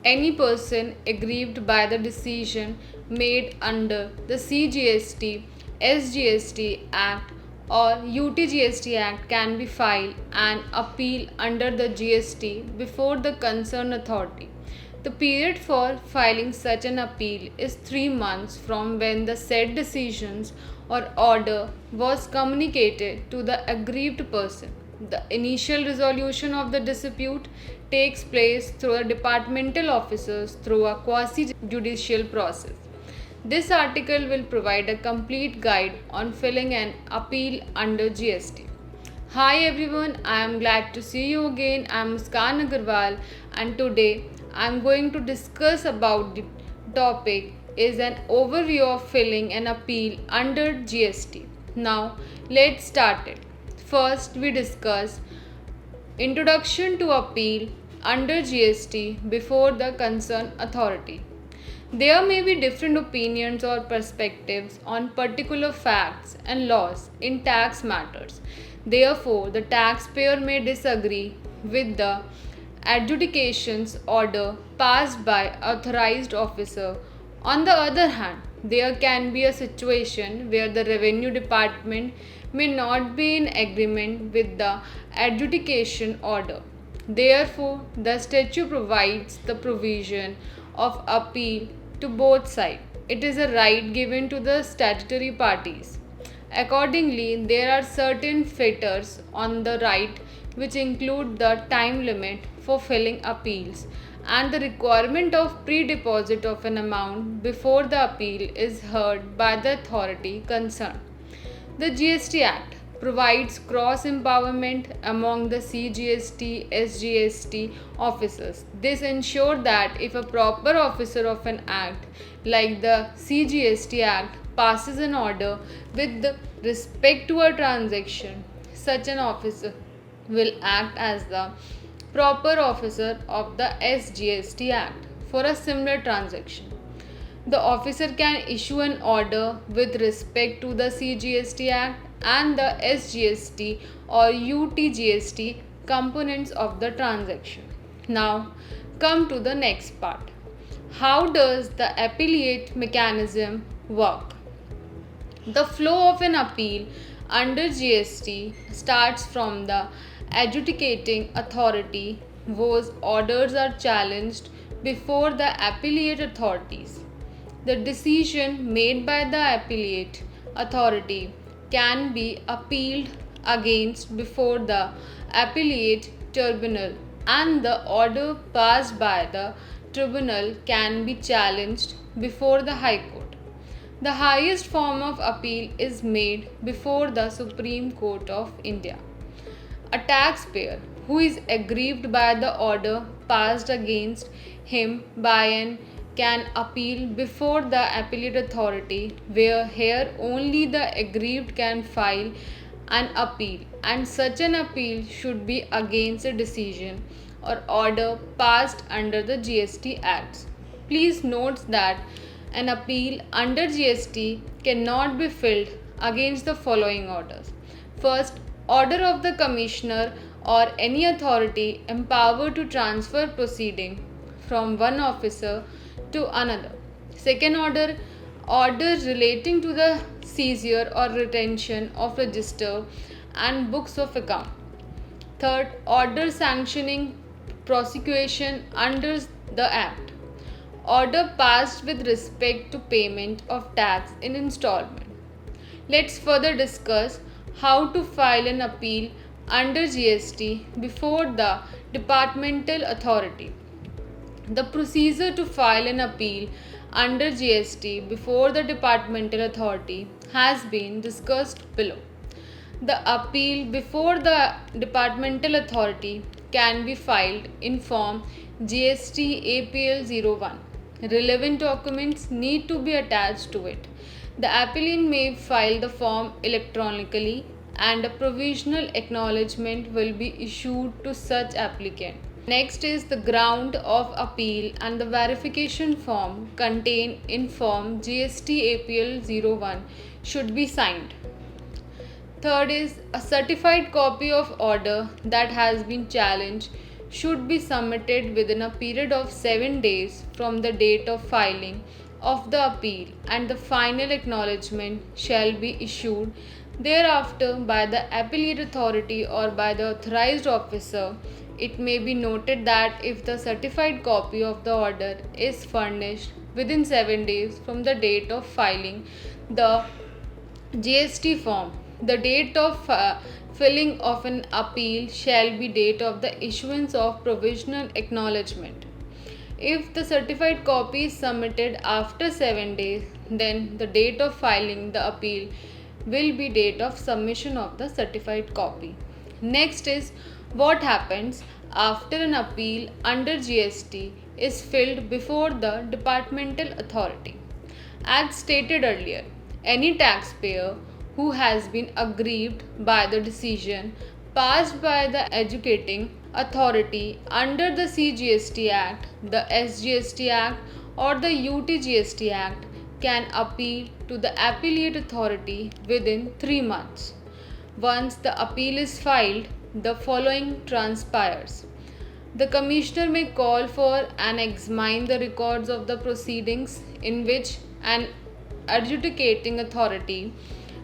Any person aggrieved by the decision made under the CGST, SGST Act or UTGST Act can be filed an appeal under the GST before the concerned authority. The period for filing such an appeal is 3 months from when the said decisions or order was communicated to the aggrieved person. The initial resolution of the dispute takes place through the departmental officers through a quasi-judicial process. This article will provide a complete guide on filing an appeal under GST. Hi everyone, I am glad to see you again. I am Muskan Agarwal and today I am going to discuss about the topic is an overview of filing an appeal under GST. Now let's start it. First we discuss introduction to appeal under GST before the concerned authority. There may be different opinions or perspectives on particular facts and laws in tax matters. Therefore, the taxpayer may disagree with the adjudications order passed by authorized officer. On the other hand, there can be a situation where the revenue department may not be in agreement with the adjudication order. Therefore, the statute provides the provision of appeal to both sides. It is a right given to the statutory parties. Accordingly, there are certain fetters on the right which include the time limit for filing appeals and the requirement of pre-deposit of an amount before the appeal is heard by the authority concerned. The GST Act provides cross empowerment among the CGST, SGST officers. This ensures that if a proper officer of an act like the CGST Act passes an order with respect to a transaction, such an officer will act as the proper officer of the SGST Act for a similar transaction. The officer can issue an order with respect to the CGST Act and the SGST or UTGST components of the transaction. Now, come to the next part. How does the appellate mechanism work? The flow of an appeal under GST starts from the adjudicating authority whose orders are challenged before the appellate authorities. The decision made by the appellate authority can be appealed against before the appellate tribunal, and the order passed by the tribunal can be challenged before the High Court. The highest form of appeal is made before the Supreme Court of India. A taxpayer who is aggrieved by the order passed against him by an can appeal before the appellate authority, where here only the aggrieved can file an appeal, and such an appeal should be against a decision or order passed under the GST Acts. Please note that an appeal under GST cannot be filed against the following orders. First, order of the commissioner or any authority empowered to transfer proceeding from one officer to another. Second order, orders relating to the seizure or retention of register and books of account. Third, order sanctioning prosecution under the Act. Order passed with respect to payment of tax in installment. Let's further discuss how to file an appeal under GST before the departmental authority. The procedure to file an appeal under GST before the departmental authority has been discussed below. The appeal before the departmental authority can be filed in form GST APL 01. Relevant documents need to be attached to it. The applicant may file the form electronically and a provisional acknowledgement will be issued to such applicant. Next is the ground of appeal and the verification form contained in form GST APL 01 should be signed. Third is a certified copy of order that has been challenged should be submitted within a period of 7 days from the date of filing of the appeal, and the final acknowledgement shall be issued thereafter by the appellate authority or by the authorized officer. It may be noted that if the certified copy of the order is furnished within 7 days from the date of filing the GST form, the date of filling of an appeal shall be date of the issuance of provisional acknowledgement. If the certified copy is submitted after 7 days, then the date of filing the appeal will be date of submission of the certified copy. Next is what happens after an appeal under GST is filed before the departmental authority. As stated earlier, any taxpayer who has been aggrieved by the decision passed by the adjudicating authority under the CGST Act, the SGST Act, or the UTGST Act can appeal to the appellate authority within 3 months. Once the appeal is filed, the following transpires. The Commissioner may call for and examine the records of the proceedings in which an adjudicating authority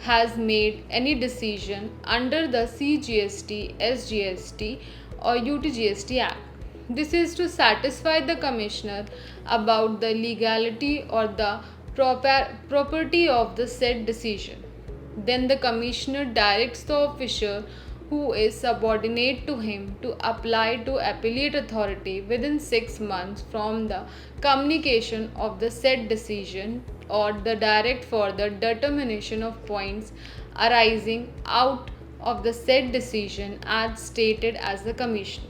has made any decision under the CGST, SGST, or UTGST Act. This is to satisfy the Commissioner about the legality or the property of the said decision. Then the Commissioner directs the officer who is subordinate to him to apply to appellate authority within 6 months from the communication of the said decision, or the direct for the determination of points arising out of the said decision as stated as the Commissioner.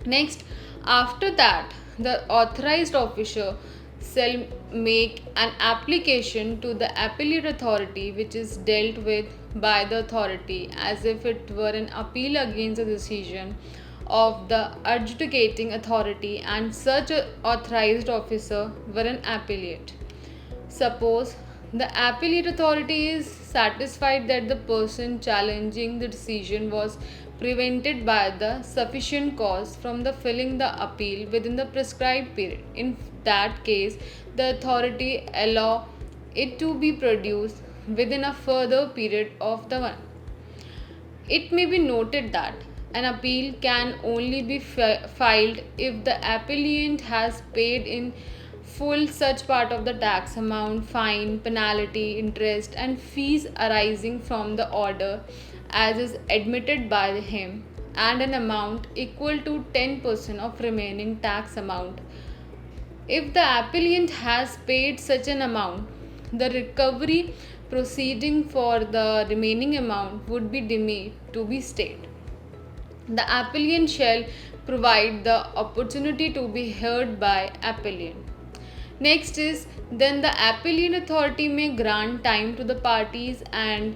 Next, after that, the authorized officer shall make an application to the appellate authority which is dealt with by the authority as if it were an appeal against the decision of the adjudicating authority, and such a authorized officer were an appellate. Suppose the appellate authority is satisfied that the person challenging the decision was prevented by the sufficient cause from the filling the appeal within the prescribed period. In that case, the authority allow it to be produced within a further period of the one. It may be noted that an appeal can only be filed if the appellant has paid in full such part of the tax amount, fine, penalty, interest, and fees arising from the order as is admitted by him, and an amount equal to 10% of remaining tax amount. If the appellant has paid such an amount, the recovery proceeding for the remaining amount would be deemed to be stayed. The appellant shall provide the opportunity to be heard by appellant. Next is, then the appellate authority may grant time to the parties and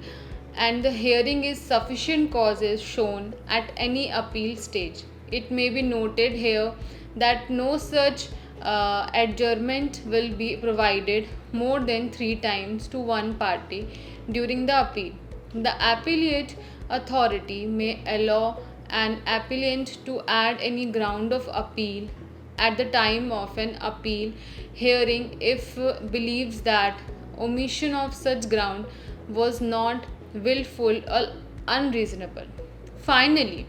the hearing is sufficient causes shown at any appeal stage. It may be noted here that no such adjournment will be provided more than 3 times to one party during the appeal. The appellate authority may allow an appellant to add any ground of appeal at the time of an appeal hearing if believes that omission of such ground was not willful or unreasonable. Finally,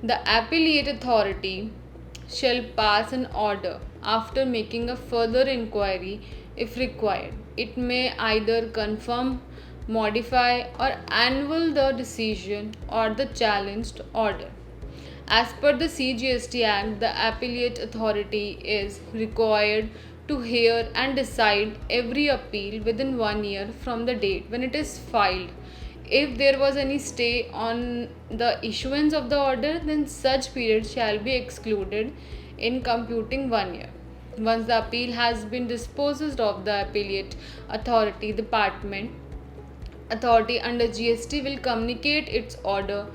the appellate authority shall pass an order after making a further inquiry if required. It may either confirm, modify, or annul the decision or the challenged order. As per the CGST Act, the appellate authority is required to hear and decide every appeal within 1 year from the date when it is filed. If there was any stay on the issuance of the order, then such period shall be excluded in computing 1 year. Once the appeal has been disposed of, the appellate authority department authority under GST will communicate its order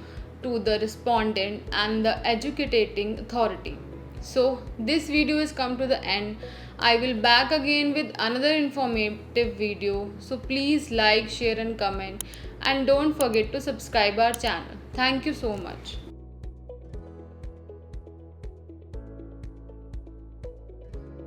to the respondent and the adjudicating authority. So this video has come to the end. I will back again with another informative video. So please like, share and comment, and don't forget to subscribe our channel. Thank you so much.